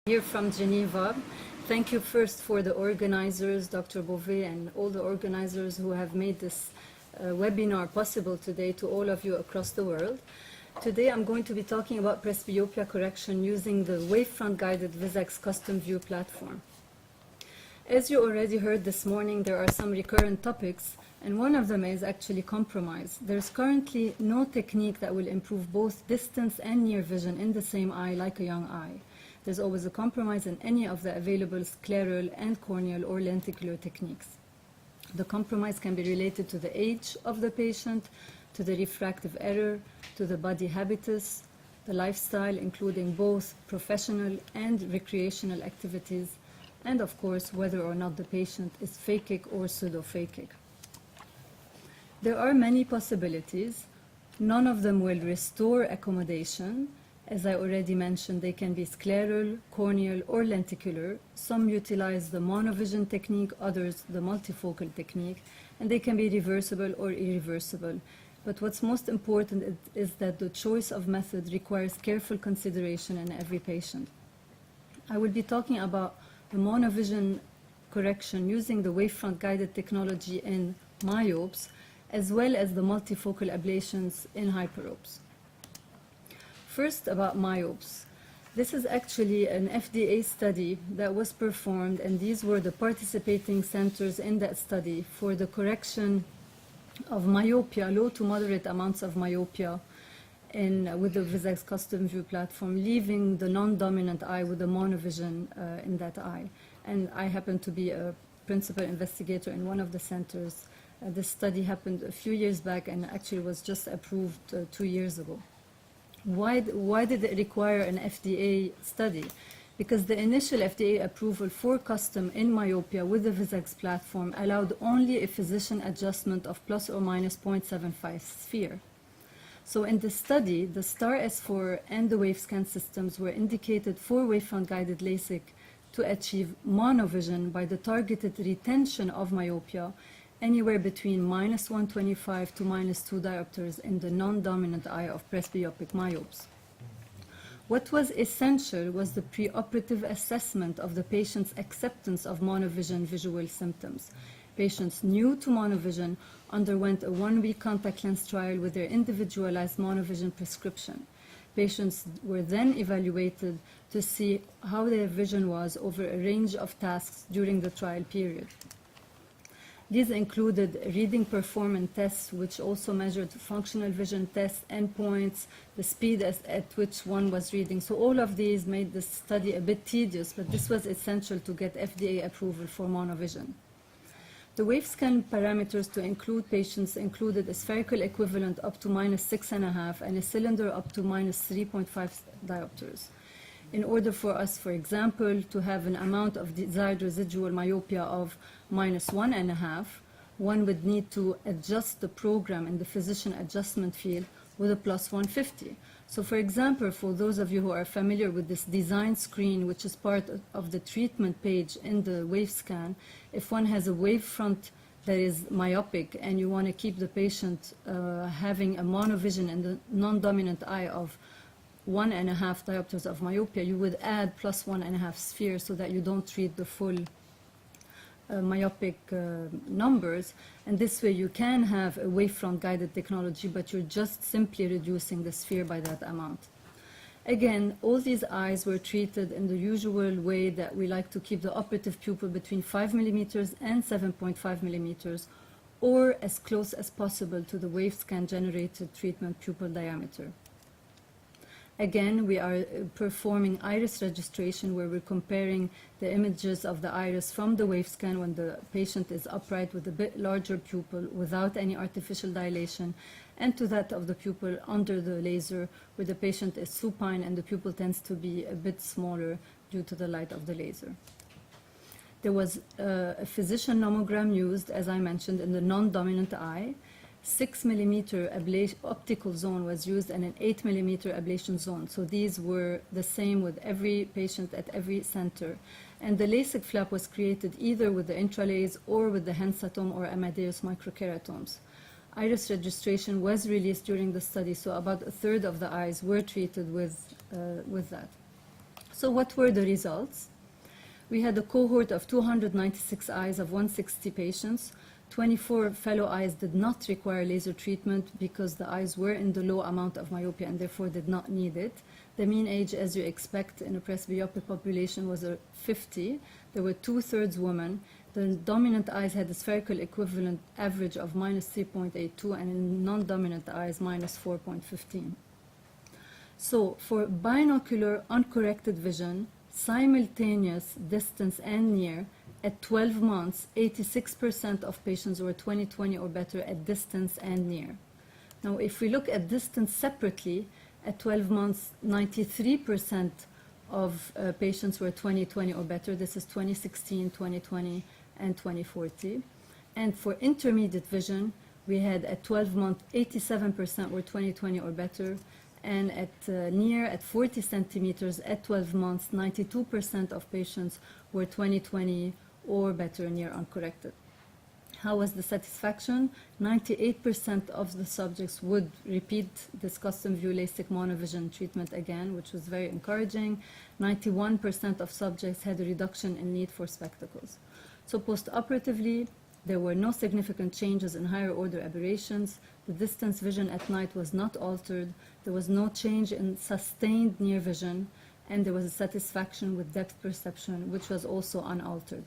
Here from Geneva. Thank you first for the organizers, Dr. Beauvais, and all the organizers who have made this webinar possible today to all of you across the world. Today I'm going to be talking about presbyopia correction using the wavefront-guided VISX CustomVue Platform. As you already heard this morning, there are some recurrent topics, and one of them is actually compromise. There's currently no technique that will improve both distance and near vision in the same eye like a young eye. There's always a compromise in any of the available scleral and corneal or lenticular techniques. The compromise can be related to the age of the patient, to the refractive error, to the body habitus, the lifestyle, including both professional and recreational activities, and of course, whether or not the patient is phakic or pseudo-phakic. There are many possibilities. None of them will restore accommodation. As I already mentioned, they can be scleral, corneal, or lenticular. Some utilize the monovision technique, others the multifocal technique, and they can be reversible or irreversible. But what's most important is that the choice of method requires careful consideration in every patient. I will be talking about the monovision correction using the wavefront-guided technology in myopes, as well as the multifocal ablations in hyperopes. First, about myopes. This is actually an FDA study that was performed, and these were the participating centers in that study for the correction of myopia, low to moderate amounts of myopia with the VISX CustomVue platform, leaving the non-dominant eye with the monovision in that eye. And I happen to be a principal investigator in one of the centers. This study happened a few years back and actually was just approved 2 years ago. Why did it require an FDA study? Because the initial FDA approval for custom in myopia with the VISX platform allowed only a physician adjustment of plus or minus 0.75 sphere. So in the study, the STAR S4 and the WaveScan systems were indicated for wavefront-guided LASIK to achieve monovision by the targeted retention of myopia anywhere between minus 125 to minus 2 diopters in the non-dominant eye of presbyopic myopes. What was essential was the preoperative assessment of the patient's acceptance of monovision visual symptoms. Patients new to monovision underwent a 1-week contact lens trial with their individualized monovision prescription. Patients were then evaluated to see how their vision was over a range of tasks during the trial period. These included reading performance tests, which also measured functional vision tests, endpoints, the speed at which one was reading. So all of these made this study a bit tedious, but this was essential to get FDA approval for monovision. The WaveScan parameters to include patients included a spherical equivalent up to minus 6.5 and a cylinder up to minus 3.5 diopters. In order for us, for example, to have an amount of desired residual myopia of minus 1.5, one would need to adjust the program in the physician adjustment field with a plus 150. So for example, for those of you who are familiar with this design screen, which is part of the treatment page in the WaveScan, if one has a wavefront that is myopic and you want to keep the patient having a monovision in the non-dominant eye of 1.5 diopters of myopia, you would add plus 1.5 sphere so that you don't treat the full myopic numbers. And this way you can have a wavefront guided technology, but you're just simply reducing the sphere by that amount. Again, all these eyes were treated in the usual way that we like to keep the operative pupil between 5 millimeters and 7.5 millimeters, or as close as possible to the WaveScan generated treatment pupil diameter. Again, we are performing iris registration where we're comparing the images of the iris from the WaveScan when the patient is upright with a bit larger pupil without any artificial dilation, and to that of the pupil under the laser where the patient is supine and the pupil tends to be a bit smaller due to the light of the laser. There was a physician nomogram used, as I mentioned, in the non-dominant eye. 6 millimeter optical zone was used and an 8 millimeter ablation zone. So these were the same with every patient at every center. And the LASIK flap was created either with the intralace or with the Hensatome or Amadeus microkeratomes. Iris registration was released during the study, so about a third of the eyes were treated with that. So what were the results? We had a cohort of 296 eyes of 160 patients. 24 fellow eyes did not require laser treatment because the eyes were in the low amount of myopia and therefore did not need it. The mean age, as you expect in a presbyopic population, was 50. There were 2/3 women. The dominant eyes had a spherical equivalent average of -3.82 and in non-dominant eyes -4.15. So for binocular uncorrected vision, simultaneous distance and near, at 12 months, 86% of patients were 20/20 or better at distance and near. Now, if we look at distance separately, at 12 months, 93% of patients were 20/20 or better. This is 2016, 2020, and 2040. And for intermediate vision, we had at 12 months, 87% were 20/20 or better. And at near, at 40 centimeters, at 12 months, 92% of patients were 20/20 or better, near uncorrected. How was the satisfaction? 98% of the subjects would repeat this CustomVue LASIK monovision treatment again, which was very encouraging. 91% of subjects had a reduction in need for spectacles. So post-operatively, there were no significant changes in higher order aberrations. The distance vision at night was not altered. There was no change in sustained near vision, and there was a satisfaction with depth perception, which was also unaltered.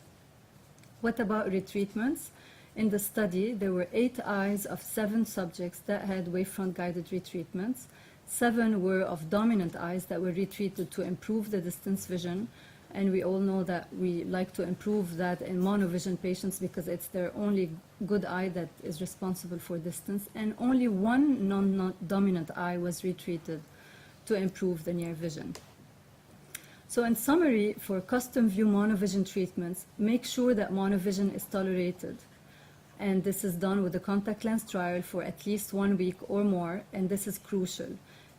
What about retreatments? In the study, there were 8 eyes of 7 subjects that had wavefront guided retreatments. 7 were of dominant eyes that were retreated to improve the distance vision. And we all know that we like to improve that in monovision patients because it's their only good eye that is responsible for distance. And only 1 non-dominant eye was retreated to improve the near vision. So in summary, for CustomVue monovision treatments, make sure that monovision is tolerated. And this is done with a contact lens trial for at least 1 week or more, and this is crucial.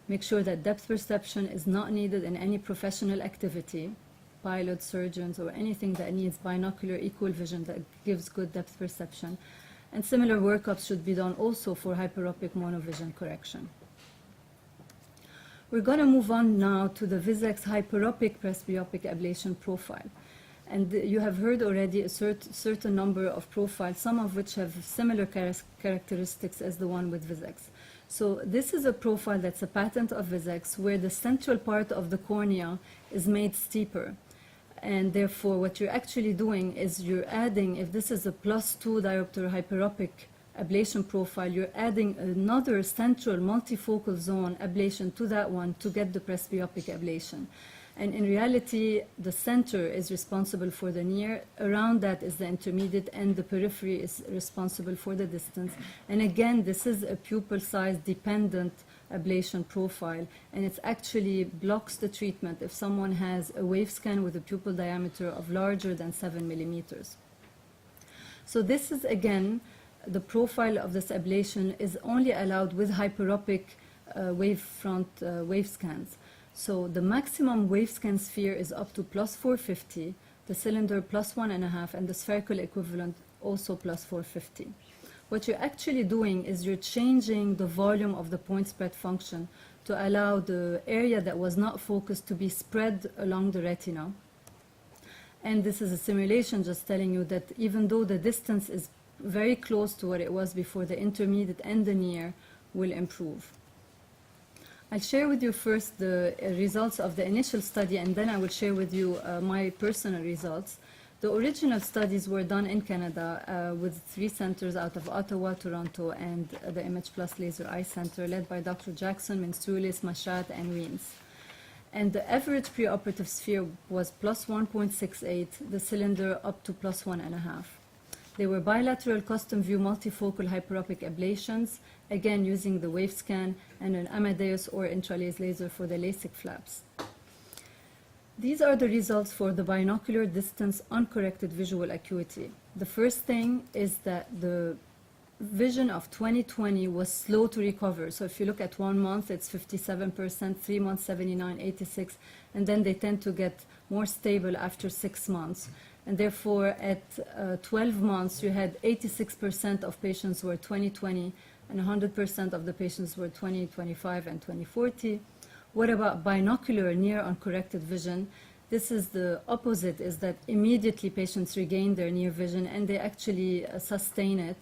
Make sure that depth perception is not needed in any professional activity, pilots, surgeons, or anything that needs binocular equal vision that gives good depth perception. And similar workups should be done also for hyperopic monovision correction. We're going to move on now to the VISX hyperopic presbyopic ablation profile. And you have heard already a certain number of profiles, some of which have similar characteristics as the one with VISX. So this is a profile that's a patent of VISX where the central part of the cornea is made steeper. And therefore, what you're actually doing is you're adding, if this is a +2 diopter hyperopic ablation profile, you're adding another central multifocal zone ablation to that one to get the presbyopic ablation. And in reality, the center is responsible for the near, around that is the intermediate, and the periphery is responsible for the distance. And again, this is a pupil size dependent ablation profile, and it actually blocks the treatment if someone has a wave scan with a pupil diameter of larger than 7 millimeters. So this is, again, the profile of this ablation is only allowed with hyperopic wavefront wave scans. So the maximum wave scan sphere is up to +450, the cylinder +1.5, and the spherical equivalent also +450. What you're actually doing is you're changing the volume of the point spread function to allow the area that was not focused to be spread along the retina. And this is a simulation just telling you that even though the distance is very close to what it was before, the intermediate and the near will improve. I'll share with you first the results of the initial study, and then I will share with you my personal results. The original studies were done in Canada with 3 centers out of Ottawa, Toronto, and the Image Plus Laser Eye Center, led by Dr. Jackson, Minstrulis, Machat, and Weens. And the average preoperative sphere was +1.68, the cylinder up to +1.5. They were bilateral CustomVue multifocal hyperopic ablations, again using the wave scan and an Amadeus or intralaser laser for the LASIK flaps. These are the results for the binocular distance uncorrected visual acuity. The first thing is that the vision of 20/20 was slow to recover. So if you look at 1 month, it's 57%, 3 months, 79, 86, and then they tend to get more stable after 6 months. And therefore, at 12 months, you had 86% of patients were 20/20, and 100% of the patients were 20/25 and 20/40. What about binocular near uncorrected vision? This is the opposite, is that immediately patients regain their near vision and they actually sustain it.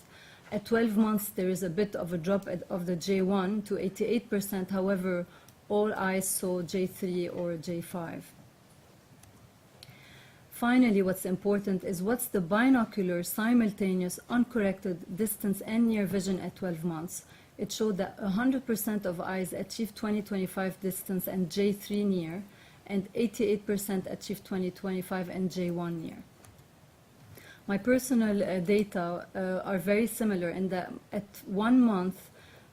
At 12 months, there is a bit of a drop of the J1 to 88%. However, all eyes saw J3 or J5. Finally, what's important is what's the binocular simultaneous uncorrected distance and near vision at 12 months. It showed that 100% of eyes achieved 20/25 distance and J3 near, and 88% achieved 20/25 and J1 near. My personal data are very similar in that at 1 month,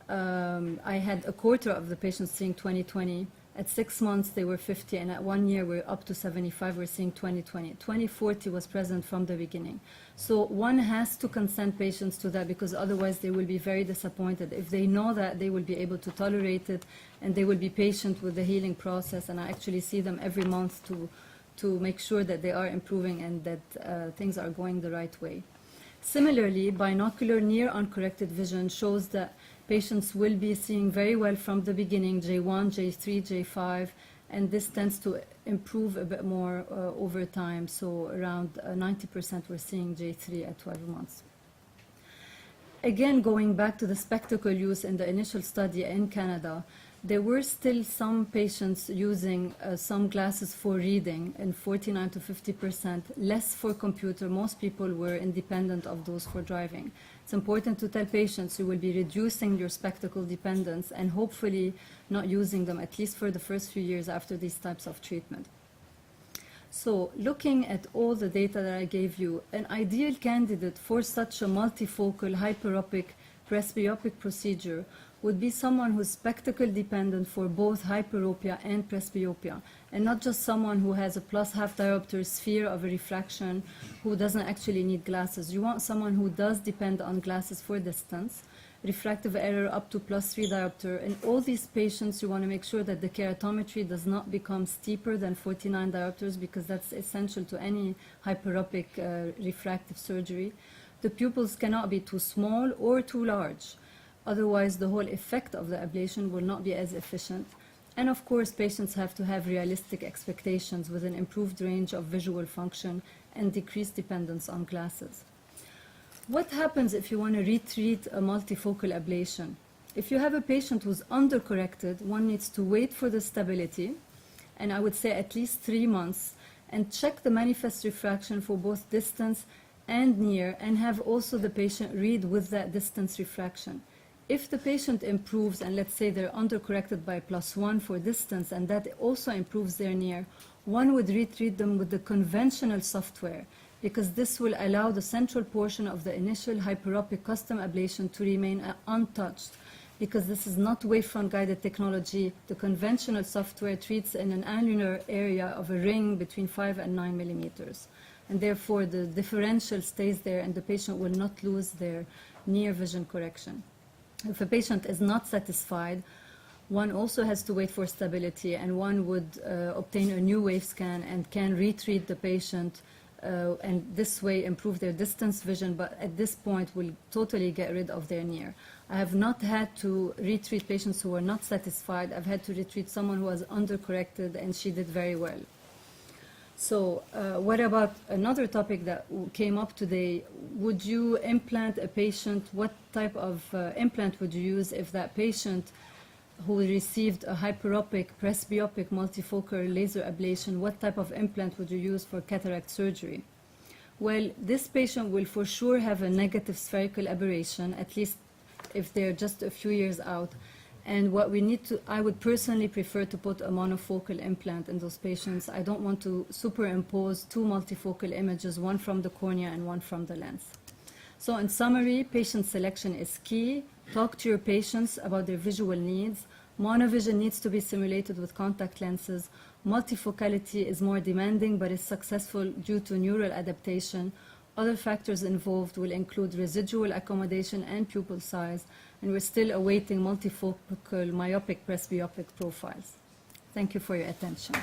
I had a quarter of the patients seeing 20/20. At 6 months, they were 50, and at 1 year, we're up to 75. We're seeing 20/20. 20/40 was present from the beginning. So one has to consent patients to that, because otherwise they will be very disappointed. If they know that, they will be able to tolerate it, and they will be patient with the healing process. And I actually see them every month to make sure that they are improving and that things are going the right way. Similarly, binocular near uncorrected vision shows that patients will be seeing very well from the beginning, J1, J3, J5, and this tends to improve a bit more over time. So around 90% we're seeing J3 at 12 months. Again, going back to the spectacle use in the initial study in Canada, there were still some patients using some glasses for reading in 49 to 50%, less for computer. Most people were independent of those for driving. It's important to tell patients you will be reducing your spectacle dependence and hopefully not using them, at least for the first few years after these types of treatment. So looking at all the data that I gave you, an ideal candidate for such a multifocal hyperopic presbyopic procedure would be someone who's spectacle dependent for both hyperopia and presbyopia, and not just someone who has a +/2 diopter sphere of a refraction who doesn't actually need glasses. You want someone who does depend on glasses for distance, refractive error up to +3 diopter. In all these patients, you want to make sure that the keratometry does not become steeper than 49 diopters, because that's essential to any hyperopic refractive surgery. The pupils cannot be too small or too large. Otherwise, the whole effect of the ablation will not be as efficient. And of course, patients have to have realistic expectations with an improved range of visual function and decreased dependence on glasses. What happens if you want to retreat a multifocal ablation? If you have a patient who's undercorrected, one needs to wait for the stability, and I would say at least 3 months, and check the manifest refraction for both distance and near, and have also the patient read with that distance refraction. If the patient improves, and let's say they're undercorrected by +1 for distance, and that also improves their near, one would retreat them with the conventional software, because this will allow the central portion of the initial hyperopic custom ablation to remain untouched. Because this is not wavefront guided technology, the conventional software treats in an annular area of a ring between 5 and 9 millimeters. And therefore, the differential stays there, and the patient will not lose their near vision correction. If a patient is not satisfied, one also has to wait for stability, and one would obtain a new wave scan and can retreat the patient and this way improve their distance vision, but at this point will totally get rid of their near. I have not had to retreat patients who were not satisfied. I've had to retreat someone who was undercorrected, and she did very well. So what about another topic that came up today? Would you implant a patient? What type of implant would you use if that patient who received a hyperopic, presbyopic multifocal laser ablation, what type of implant would you use for cataract surgery? Well, this patient will for sure have a negative spherical aberration, at least if they're just a few years out. And what we need to, I would personally prefer to put a monofocal implant in those patients. I don't want to superimpose 2 multifocal images, one from the cornea and one from the lens. So in summary, patient selection is key. Talk to your patients about their visual needs. Monovision needs to be simulated with contact lenses. Multifocality is more demanding but is successful due to neural adaptation. Other factors involved will include residual accommodation and pupil size, and we're still awaiting multifocal myopic presbyopic profiles. Thank you for your attention.